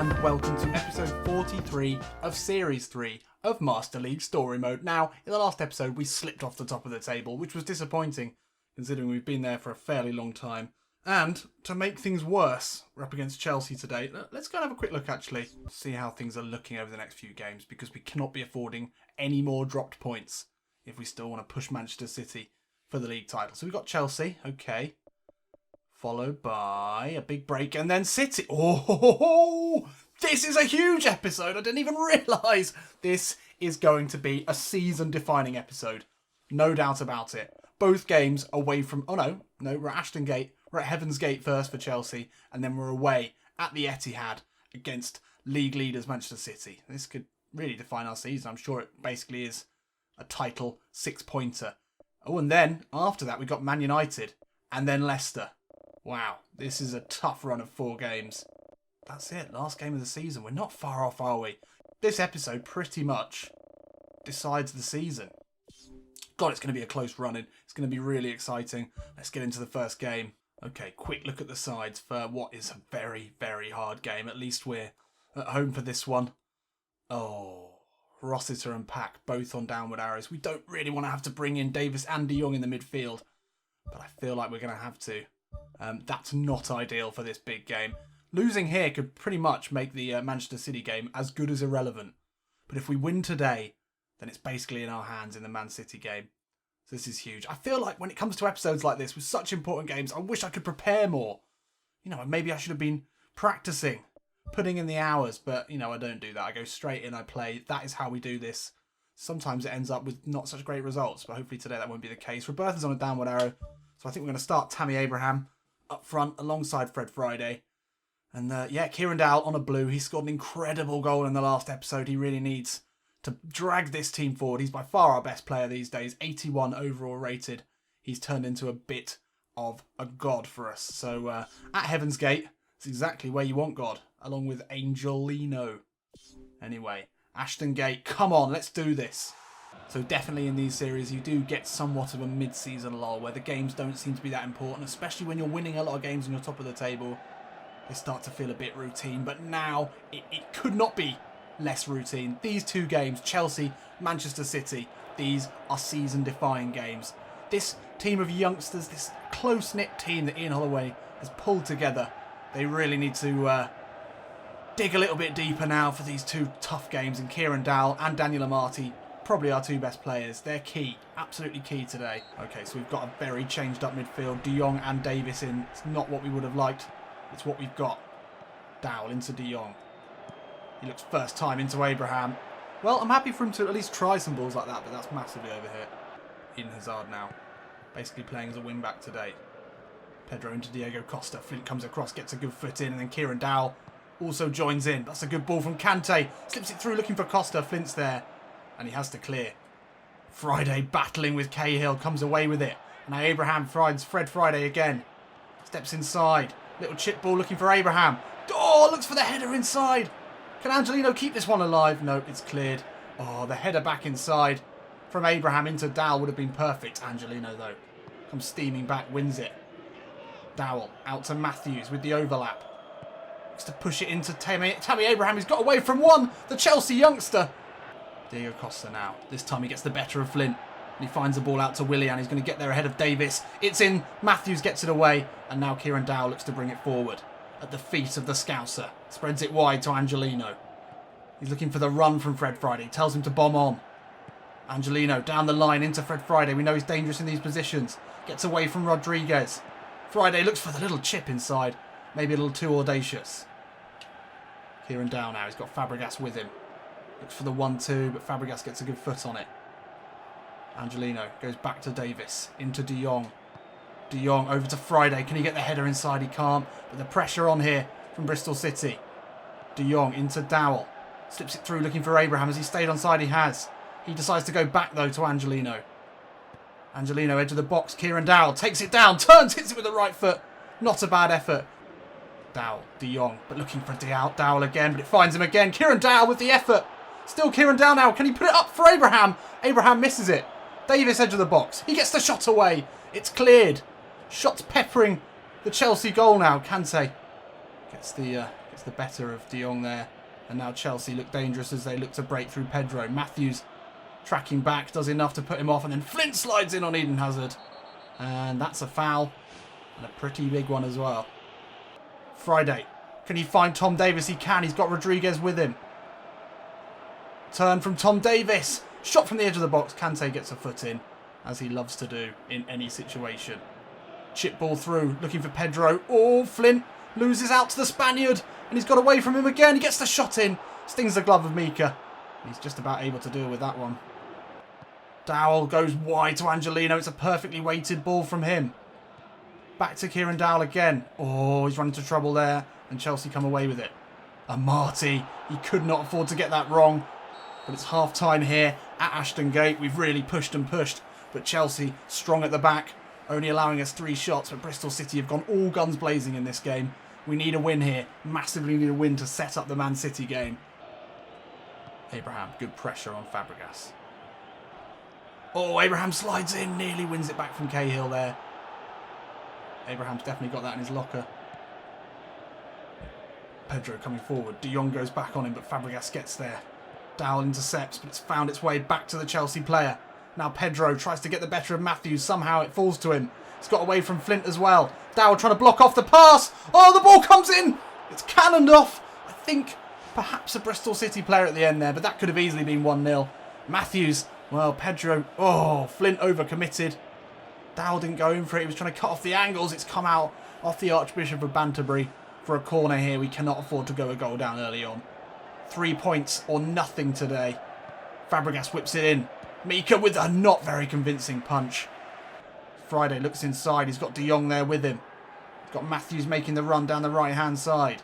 and welcome to episode 43 of Series 3 of Master League Story Mode. Now, in the last episode we slipped off the top of the table, which was disappointing considering we've been there for a fairly long time. And to make things worse, we're up against Chelsea today. Let's go and have a quick look actually, see how things are looking over the next few games, because we cannot be affording any more dropped points if we still want to push Manchester City for the league title. So we've got Chelsea, okay. Followed by a big break and then City. Oh, this is a huge episode. I didn't even realise. This is going to be a season-defining episode. No doubt about it. Both games away from... Oh, no, we're at Ashton Gate. We're at Heaven's Gate first for Chelsea. And then we're away at the Etihad against league leaders Manchester City. This could really define our season. I'm sure it basically is a title six-pointer. Oh, and then after that, we got Man United and then Leicester. Wow, this is a tough run of 4 games. That's it, last game of the season. We're not far off, are we? This episode pretty much decides the season. God, it's going to be a close run-in. It's going to be really exciting. Let's get into the first game. Okay, quick look at the sides for what is a very, very hard game. At least we're at home for this one. Oh, Rossiter and Pack both on downward arrows. We don't really want to have to bring in Davis and De Jong in the midfield, but I feel like we're going to have to. That's not ideal for this big game. Losing here could pretty much make the Manchester City game as good as irrelevant. But if we win today, then it's basically in our hands in the Man City game. So this is huge. I feel like when it comes to episodes like this with such important games, I wish I could prepare more. You know, maybe I should have been practicing, putting in the hours, but, you know, I don't do that. I go straight in, I play. That is how we do this. Sometimes it ends up with not such great results, but hopefully today that won't be the case. Robertson's on a downward arrow, so I think we're going to start Tammy Abraham up front alongside Fred Friday. And Kieran Dowell on a blue. He scored an incredible goal in the last episode. He really needs to drag this team forward. He's by far our best player these days. 81 overall rated. He's turned into a bit of a god for us. So at Heaven's Gate, it's exactly where you want God, along with Angelino. Anyway, Ashton Gate, come on, let's do this. So definitely in these series, you do get somewhat of a mid-season lull where the games don't seem to be that important, especially when you're winning a lot of games and you're top of the table. They start to feel a bit routine, but now it could not be less routine. These 2 games, Chelsea, Manchester City, these are season-defying games. This team of youngsters, this close-knit team that Ian Holloway has pulled together, they really need to dig a little bit deeper now for these 2 tough games. And Kieran Dowell and Daniel Amati, probably our 2 best players. They're key, absolutely key today. Okay, so we've got a very changed up midfield. De Jong and Davis in. It's not what we would have liked. It's what we've got. Dowell into De Jong. He looks first time into Abraham. Well, I'm happy for him to at least try some balls like that, but that's massively overhit. Eden Hazard now, basically playing as a wing-back today. Pedro into Diego Costa. Flint comes across, gets a good foot in, and then Kieran Dowell also joins in. That's a good ball from Kante. Slips it through looking for Costa. Flint's there. And he has to clear. Friday battling with Cahill, comes away with it. Now Abraham finds Fred Friday again. Steps inside. Little chip ball looking for Abraham. Oh, looks for the header inside. Can Angelino keep this one alive? No, it's cleared. Oh, the header back inside from Abraham into Dowell would have been perfect. Angelino, though, comes steaming back, wins it. Dowell out to Matthews with the overlap. Looks to push it into Tammy Abraham. He's got away from one. The Chelsea youngster. Diego Costa now. This time he gets the better of Flint. And he finds the ball out to Willian. He's going to get there ahead of Davis. It's in. Matthews gets it away. And now Kieran Dowell looks to bring it forward. At the feet of the Scouser. Spreads it wide to Angelino. He's looking for the run from Fred Friday. Tells him to bomb on. Angelino down the line into Fred Friday. We know he's dangerous in these positions. Gets away from Rodriguez. Friday looks for the little chip inside. Maybe a little too audacious. Kieran Dowell now. He's got Fabregas with him. Looks for the 1-2, but Fabregas gets a good foot on it. Angelino goes back to Davis. Into De Jong. De Jong over to Friday. Can he get the header inside? He can't. But the pressure on here from Bristol City. De Jong into Dowell. Slips it through looking for Abraham. As he stayed onside, he has. He decides to go back, though, to Angelino. Angelino, edge of the box. Kieran Dowell takes it down. Turns, hits it with the right foot. Not a bad effort. Dowell, De Jong, but looking for Dowell again. But it finds him again. Kieran Dowell with the effort. Still Kieran Dowell now. Can he put it up for Abraham? Abraham misses it. Davis, edge of the box. He gets the shot away. It's cleared. Shots peppering the Chelsea goal now. Kante gets the It's the better of De Jong there. And now Chelsea look dangerous as they look to break through Pedro. Matthews tracking back, does enough to put him off, and then Flint slides in on Eden Hazard. And that's a foul, and a pretty big one as well. Friday, can he find Tom Davis? He can, he's got Rodriguez with him. Turn from Tom Davis. Shot from the edge of the box. Kante gets a foot in, as he loves to do in any situation. Chip ball through, looking for Pedro. Oh, Flint loses out to the Spaniard, and he's got away from him again. He gets the shot in. Stings the glove of Mika. He's just about able to deal with that one. Dowell goes wide to Angelino. It's a perfectly weighted ball from him. Back to Kieran Dowell again. Oh, he's run into trouble there, and Chelsea come away with it. Marty, he could not afford to get that wrong. But it's half-time here at Ashton Gate. We've really pushed and pushed, but Chelsea strong at the back, only allowing us 3 shots, but Bristol City have gone all guns blazing in this game. We need a win here. Massively need a win to set up the Man City game. Abraham, good pressure on Fabregas. Oh, Abraham slides in, nearly wins it back from Cahill there. Abraham's definitely got that in his locker. Pedro coming forward. De Jong goes back on him, but Fabregas gets there. Dowell intercepts, but it's found its way back to the Chelsea player. Now Pedro tries to get the better of Matthews. Somehow it falls to him. He's got away from Flint as well. Dowell trying to block off the pass. Oh, the ball comes in. It's cannoned off. I think perhaps a Bristol City player at the end there, but that could have easily been 1-0. Matthews, well, Pedro, oh, Flint overcommitted. Dowell didn't go in for it. He was trying to cut off the angles. It's come out off the Archbishop of Banterbury for a corner here. We cannot afford to go a goal down early on. 3 points or nothing today. Fabregas whips it in. Mika with a not very convincing punch. Friday looks inside. He's got De Jong there with him. He's got Matthews making the run down the right-hand side.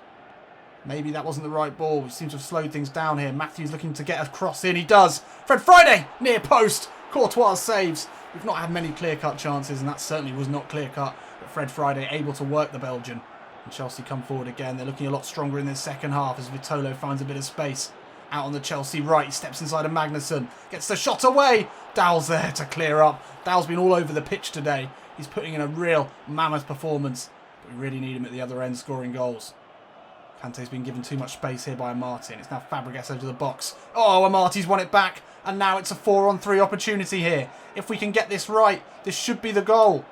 Maybe that wasn't the right ball. We seem to have slowed things down here. Matthews looking to get a cross in. He does. Fred Friday, near post. Courtois saves. We've not had many clear-cut chances, and that certainly was not clear-cut. But Fred Friday able to work the Belgian. And Chelsea come forward again. They're looking a lot stronger in this second half as Vitolo finds a bit of space. Out on the Chelsea right, he steps inside of Magnusson. Gets the shot away. Dowell's there to clear up. Dowell's been all over the pitch today. He's putting in a real mammoth performance. But we really need him at the other end scoring goals. Kante's been given too much space here by Amati. It's now Fabregas over the box. Oh, Amati's won it back. And now it's a 4-on-3 opportunity here. If we can get this right, this should be the goal.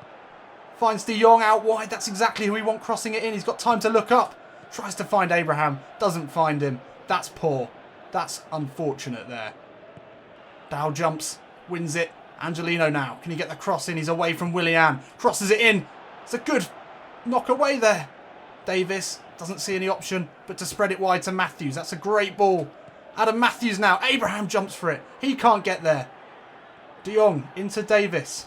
Finds De Jong out wide. That's exactly who we want crossing it in. He's got time to look up. Tries to find Abraham. Doesn't find him. That's poor. That's unfortunate there. Dow jumps. Wins it. Angelino now. Can he get the cross in? He's away from Willian. Crosses it in. It's a good knock away there. Davis doesn't see any option but to spread it wide to Matthews. That's a great ball. Adam Matthews now. Abraham jumps for it. He can't get there. De Jong into Davis.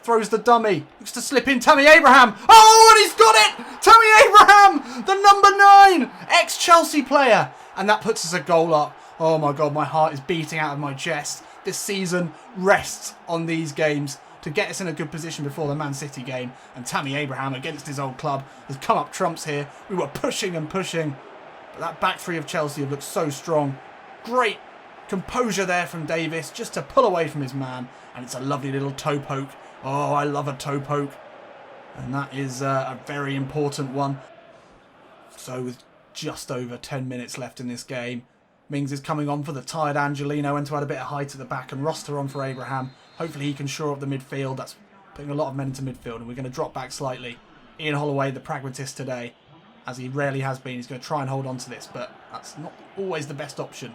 Throws the dummy. Looks to slip in Tammy Abraham. Oh, and he's got it! Tammy Abraham, the number 9, ex-Chelsea player. And that puts us a goal up. Oh my God, my heart is beating out of my chest. This season rests on these games to get us in a good position before the Man City game. And Tammy Abraham, against his old club, has come up trumps here. We were pushing and pushing. But that back three of Chelsea have looked so strong. Great composure there from Davis, just to pull away from his man. And it's a lovely little toe poke. Oh, I love a toe poke. And that is a very important one. So with just over 10 minutes left in this game, Mings is coming on for the tired Angelino and to add a bit of height at the back, and Roster on for Abraham. Hopefully he can shore up the midfield. That's putting a lot of men into midfield, and we're going to drop back slightly. Ian Holloway, the pragmatist today, as he rarely has been, he's going to try and hold on to this, but that's not always the best option.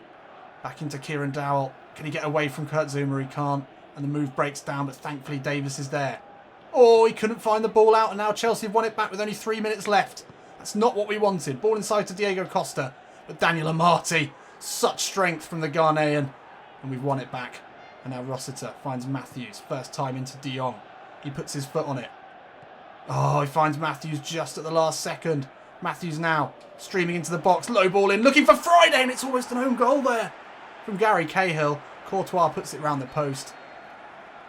Back into Kieran Dowell. Can he get away from Kurt Zuma? He can't. And the move breaks down, but thankfully Davis is there. Oh, he couldn't find the ball out, and now Chelsea have won it back with only 3 minutes left. That's not what we wanted. Ball inside to Diego Costa. But Daniel Amati, such strength from the Ghanaian. And we've won it back. And now Rossiter finds Matthews. First time into De Jong. He puts his foot on it. Oh, he finds Matthews just at the last second. Matthews now streaming into the box. Low ball in, looking for Friday, and it's almost an own goal there. From Gary Cahill. Courtois puts it round the post.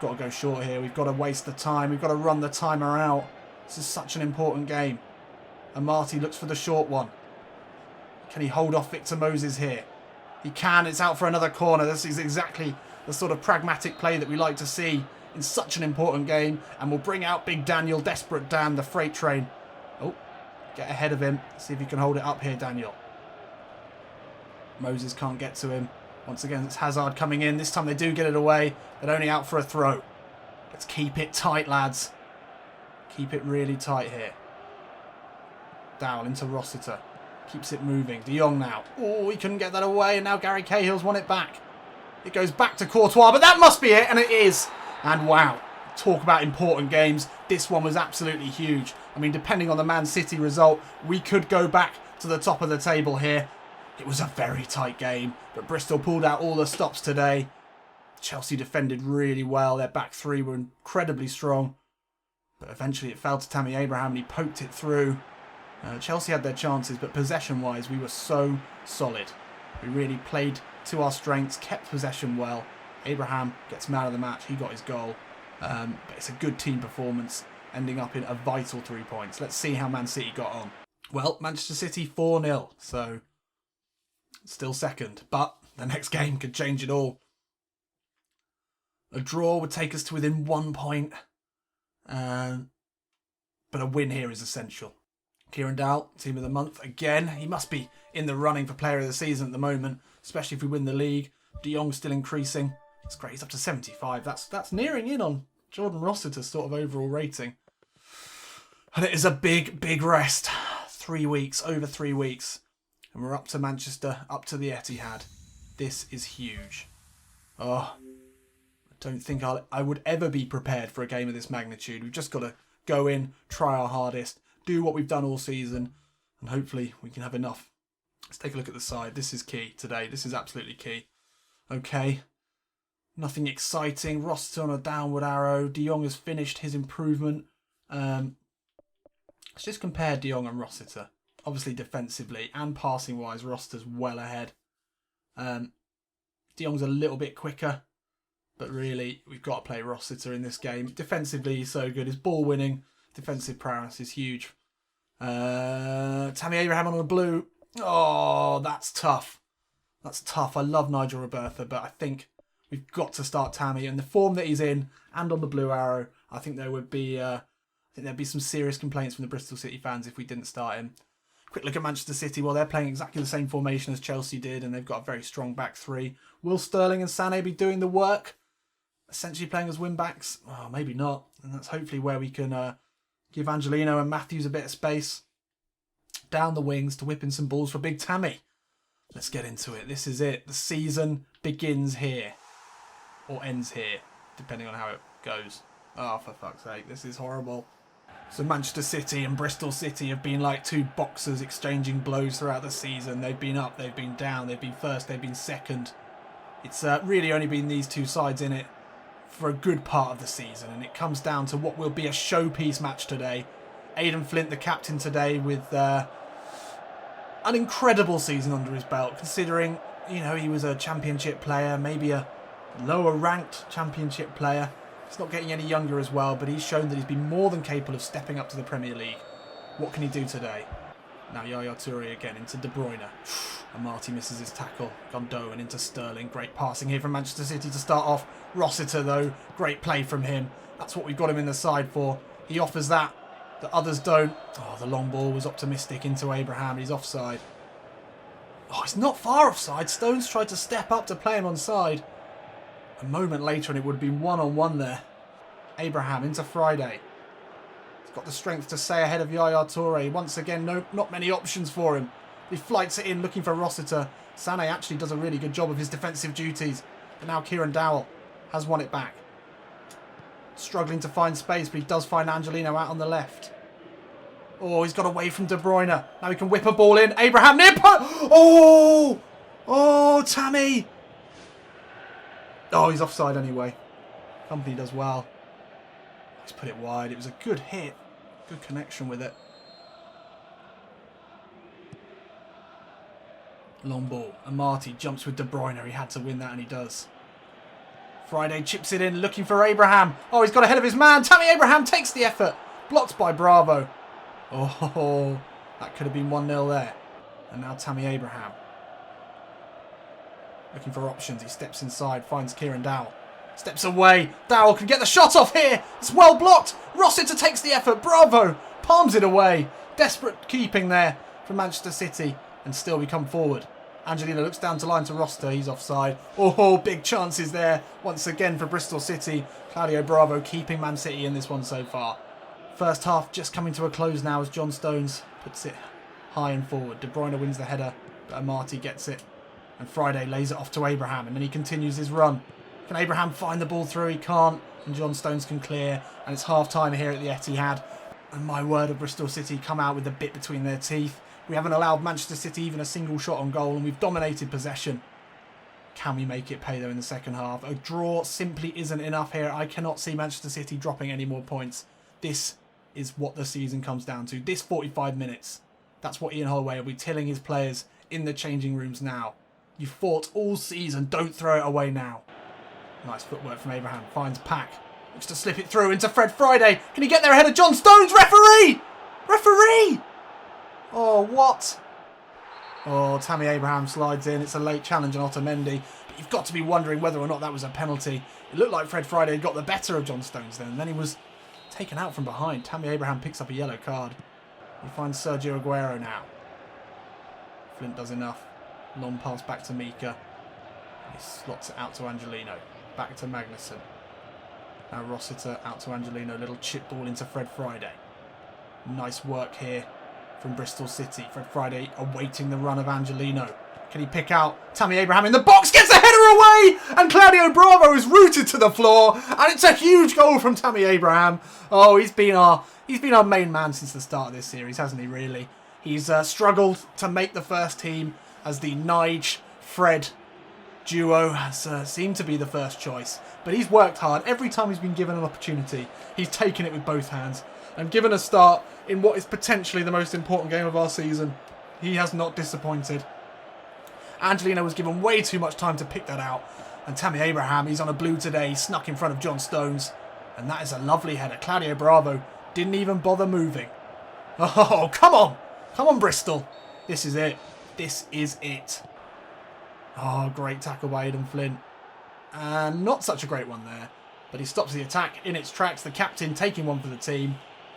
Got to go short here. We've got to waste the time. We've got to run the timer out. This is such an important game. And Marty looks for the short one. Can he hold off Victor Moses here? He can. It's out for another corner. This is exactly the sort of pragmatic play that we like to see in such an important game. And will bring out Big Daniel, Desperate Dan, the freight train. Oh, Get ahead of him. See if you can hold it up here, Daniel. Moses can't get to him. Once again, it's Hazard coming in. This time they do get it away, but only out for a throw. Let's keep it tight, lads. Keep it really tight here. Dowell into Rossiter. Keeps it moving. De Jong now. Oh, he couldn't get that away, and now Gary Cahill's won it back. It goes back to Courtois, but that must be it, and it is. And wow, talk about important games. This one was absolutely huge. I mean, depending on the Man City result, we could go back to the top of the table here. It was a very tight game, but Bristol pulled out all the stops today. Chelsea defended really well. Their back three were incredibly strong. But eventually it fell to Tammy Abraham and he poked it through. Chelsea had their chances, but possession-wise, we were so solid. We really played to our strengths, kept possession well. Abraham gets man of the match. He got his goal. But it's a good team performance, ending up in a vital 3 points. Let's see how Man City got on. Well, Manchester City 4-0, so still second. But the next game could change it all. A draw would take us to within 1 point. But a win here is essential. Kieran Dowell, team of the month again. He must be in the running for player of the season at the moment, especially if we win the league. De Jong's still increasing. It's great. He's up to 75. That's nearing in on Jordan Rossiter's sort of overall rating. And it is a big, big rest. 3 weeks, over 3 weeks. And we're up to Manchester, up to the Etihad. This is huge. Oh, I don't think I would ever be prepared for a game of this magnitude. We've just got to go in, try our hardest, do what we've done all season, and hopefully we can have enough. Let's take a look at the side. This is key today. This is absolutely key. Okay. Nothing exciting. Rossiter on a downward arrow. De Jong has finished his improvement. Let's just compare De Jong and Rossiter. Obviously defensively and passing-wise, Rossiter's well ahead. De Jong's a little bit quicker. But really, we've got to play Rossiter in this game. Defensively, he's so good. His ball winning, defensive prowess is huge. Tammy Abraham on the blue. Oh, that's tough. That's tough. I love Nigel Robertha, but I think we've got to start Tammy. And the form that he's in, and on the blue arrow, I think there would be, there'd be some serious complaints from the Bristol City fans if we didn't start him. Quick look at Manchester City. Well, they're playing exactly the same formation as Chelsea did, and they've got a very strong back three. Will Sterling and Sané be doing the work? Essentially playing as wing-backs? Oh, maybe not. And that's hopefully where we can give Angelino and Matthews a bit of space down the wings to whip in some balls for Big Tammy. Let's get into it. This is it. The season begins here. Or ends here, depending on how it goes. Oh, for fuck's sake. This is horrible. So Manchester City and Bristol City have been like two boxers exchanging blows throughout the season. They've been up, they've been down, they've been first, they've been second. It's really only been these two sides in it for a good part of the season, and it comes down to what will be a showpiece match today. Aidan Flint, the captain today, with an incredible season under his belt, considering, you know, he was a championship player, maybe a lower ranked championship player. He's not getting any younger as well, but he's shown that he's been more than capable of stepping up to the Premier League. What can he do today? Now Yaya Toure again into De Bruyne. And Marty misses his tackle. Gondou and into Sterling. Great passing here from Manchester City to start off. Rossiter though, great play from him. That's what we've got him in the side for. He offers that others don't. Oh, the long ball was optimistic into Abraham. He's offside. Oh, he's not far offside. Stones tried to step up to play him onside. A moment later and it would have been one-on-one there. Abraham into Friday. He's got the strength to stay ahead of Yaya Toure. Once again, not many options for him. He flights it in looking for Rossiter. Sané actually does a really good job of his defensive duties. But now Kieran Dowell has won it back. Struggling to find space, but he does find Angelino out on the left. Oh, he's got away from De Bruyne. Now he can whip a ball in. Abraham near post. Oh! Oh, Tammy! Oh, he's offside anyway. Company does well. He's put it wide. It was a good hit. Good connection with it. Long ball. And Marty jumps with De Bruyne. He had to win that and he does. Friday chips it in looking for Abraham. Oh, he's got ahead of his man. Tammy Abraham takes the effort. Blocked by Bravo. Oh, that could have been 1-0 there. And now Tammy Abraham. Looking for options. He steps inside. Finds Kieran Dowell. Steps away. Dowell can get the shot off here. It's well blocked. Rossiter takes the effort. Bravo. Palms it away. Desperate keeping there from Manchester City, and still we come forward. Angelino looks down to line to Roster. He's offside. Oh, big chances there once again for Bristol City. Claudio Bravo keeping Man City in this one so far. First half just coming to a close now as John Stones puts it high and forward. De Bruyne wins the header, but Amati gets it. And Friday lays it off to Abraham, and then he continues his run. Can Abraham find the ball through? He can't, and John Stones can clear. And it's half-time here at the Etihad. And my word, of Bristol City come out with the bit between their teeth. We haven't allowed Manchester City even a single shot on goal, and we've dominated possession. Can we make it pay though in the second half? A draw simply isn't enough here. I cannot see Manchester City dropping any more points. This is what the season comes down to. This 45 minutes. That's what Ian Holloway will be telling his players in the changing rooms now. You fought all season. Don't throw it away now. Nice footwork from Abraham. Finds Pack. Looks to slip it through into Fred Friday. Can he get there ahead of John Stones? Referee! Referee! Oh, what? Oh, Tammy Abraham slides in. It's a late challenge on Otamendi. But you've got to be wondering whether or not that was a penalty. It looked like Fred Friday had got the better of John Stones then. And then he was taken out from behind. Tammy Abraham picks up a yellow card. He finds Sergio Aguero now. Flint does enough. Long pass back to Mika. He slots it out to Angelino. Back to Magnussen. Now Rossiter out to Angelino. Little chip ball into Fred Friday. Nice work here from Bristol City. Fred Friday awaiting the run of Angelino. Can he pick out Tammy Abraham in the box? Gets the header away! And Claudio Bravo is rooted to the floor. And it's a huge goal from Tammy Abraham. Oh, he's been our main man since the start of this series, hasn't he, really? He's struggled to make the first team as the Nige-Fred duo has seemed to be the first choice. But he's worked hard. Every time he's been given an opportunity, he's taken it with both hands. And given a start in what is potentially the most important game of our season, he has not disappointed. Angelino was given way too much time to pick that out. And Tammy Abraham, he's on a blue today, snuck in front of John Stones. And that is a lovely header. Claudio Bravo didn't even bother moving. Oh, come on! Come on, Bristol. This is it. This is it. Oh, great tackle by Aidan Flint. And not such a great one there. But he stops the attack in its tracks. The captain taking one for the team.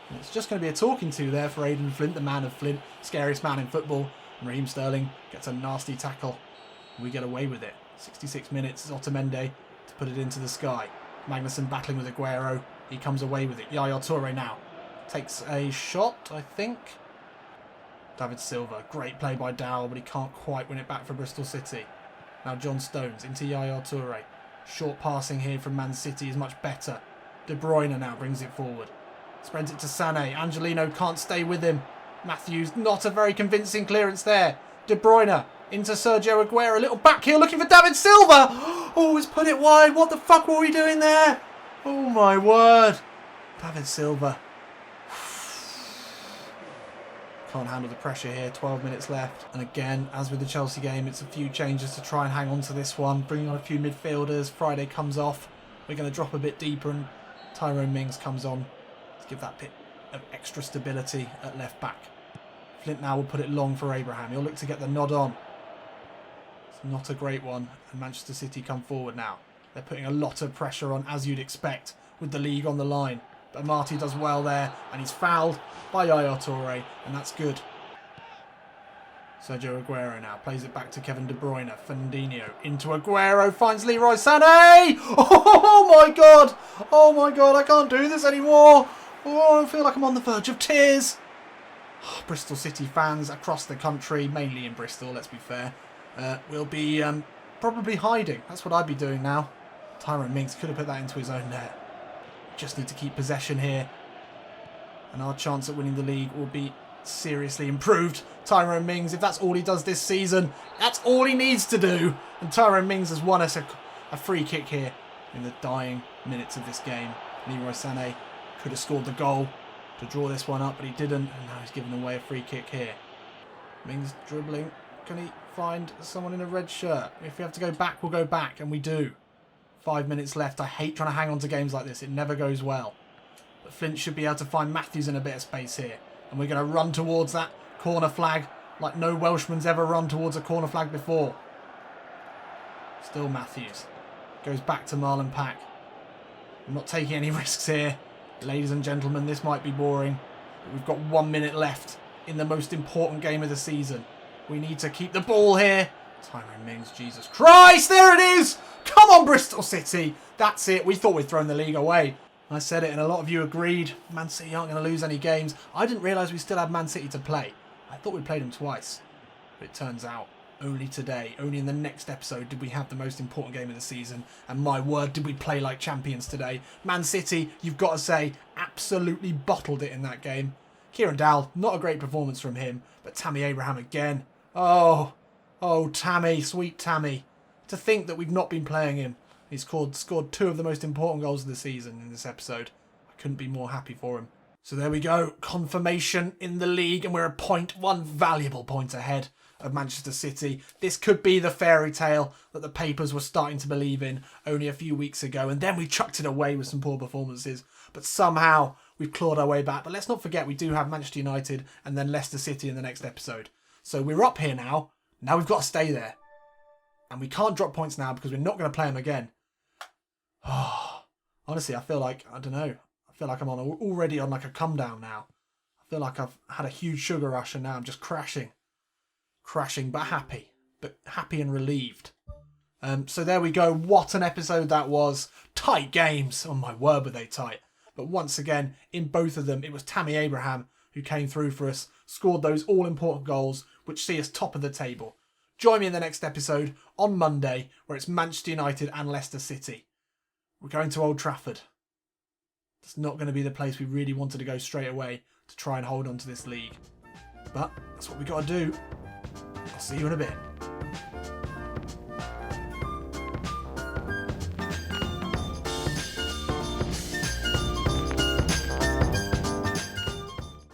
And it's just going to be a talking to there for Aidan Flint, the man of Flint. Scariest man in football. And Raheem Sterling gets a nasty tackle. We get away with it. 66 minutes. Otamendi to put it into the sky. Magnussen battling with Aguero. He comes away with it. Yaya Toure now takes a shot, I think. David Silva. Great play by Dowell, but he can't quite win it back for Bristol City. Now John Stones into Yaya Toure. Short passing here from Man City is much better. De Bruyne now brings it forward. Spreads it to Sané. Angelino can't stay with him. Matthews, not a very convincing clearance there. De Bruyne into Sergio Aguero. A little back heel looking for David Silva. Oh, he's put it wide. What the fuck were we doing there? Oh my word. David Silva. Can't handle the pressure here. 12 minutes left. And again, as with the Chelsea game, it's a few changes to try and hang on to this one. Bringing on a few midfielders. Friday comes off. We're going to drop a bit deeper and Tyrone Mings comes on to give that bit of extra stability at left back. Flint now will put it long for Abraham. He'll look to get the nod on. It's not a great one. And Manchester City come forward now. They're putting a lot of pressure on, as you'd expect, with the league on the line. But Marty does well there, and he's fouled by Yaya Toure, and that's good. Sergio Aguero now plays it back to Kevin De Bruyne. Fernandinho into Aguero, finds Leroy Sané! Oh my god! Oh my god, I can't do this anymore! Oh, I feel like I'm on the verge of tears! Bristol City fans across the country, mainly in Bristol, let's be fair, will be probably hiding. That's what I'd be doing now. Tyrone Mings could have put that into his own net. Just need to keep possession here. And our chance at winning the league will be seriously improved. Tyrone Mings, if that's all he does this season, that's all he needs to do. And Tyrone Mings has won us a free kick here in the dying minutes of this game. Leroy Sané could have scored the goal to draw this one up, but he didn't. And now he's given away a free kick here. Mings dribbling. Can he find someone in a red shirt? If we have to go back, we'll go back. And we do. 5 minutes left. I hate trying to hang on to games like this. It never goes well. But Flint should be able to find Matthews in a bit of space here. And we're going to run towards that corner flag like no Welshman's ever run towards a corner flag before. Still Matthews. Goes back to Marlon Pack. I'm not taking any risks here. Ladies and gentlemen, this might be boring. But we've got 1 minute left in the most important game of the season. We need to keep the ball here. Tyrone Mings, Jesus Christ, there it is! Come on, Bristol City! That's it, we thought we'd thrown the league away. I said it and a lot of you agreed. Man City aren't going to lose any games. I didn't realise we still had Man City to play. I thought we played them twice. But it turns out, only today, only in the next episode did we have the most important game of the season. And my word, did we play like champions today. Man City, you've got to say, absolutely bottled it in that game. Kieran Dowell, not a great performance from him. But Tammy Abraham again. Oh, Tammy, sweet Tammy. To think that we've not been playing him. He's scored 2 of the most important goals of the season in this episode. I couldn't be more happy for him. So there we go. Confirmation in the league, and we're a point, 1 valuable point ahead of Manchester City. This could be the fairy tale that the papers were starting to believe in only a few weeks ago, and then we chucked it away with some poor performances. But somehow we've clawed our way back. But let's not forget we do have Manchester United and then Leicester City in the next episode. So we're up here now. Now we've got to stay there. And we can't drop points now because we're not going to play them again. Oh, honestly, I feel like, I don't know. I feel like I'm already on like a come down now. I feel like I've had a huge sugar rush and now I'm just crashing. Crashing, but happy. But happy and relieved. So there we go. What an episode that was. Tight games. Oh my word, were they tight. But once again, in both of them, it was Tammy Abraham who came through for us, scored those all-important goals, which see us top of the table. Join me in the next episode on Monday, where it's Manchester United and Leicester City. We're going to Old Trafford. It's not going to be the place we really wanted to go straight away to try and hold on to this league. But that's what we got to do. I'll see you in a bit.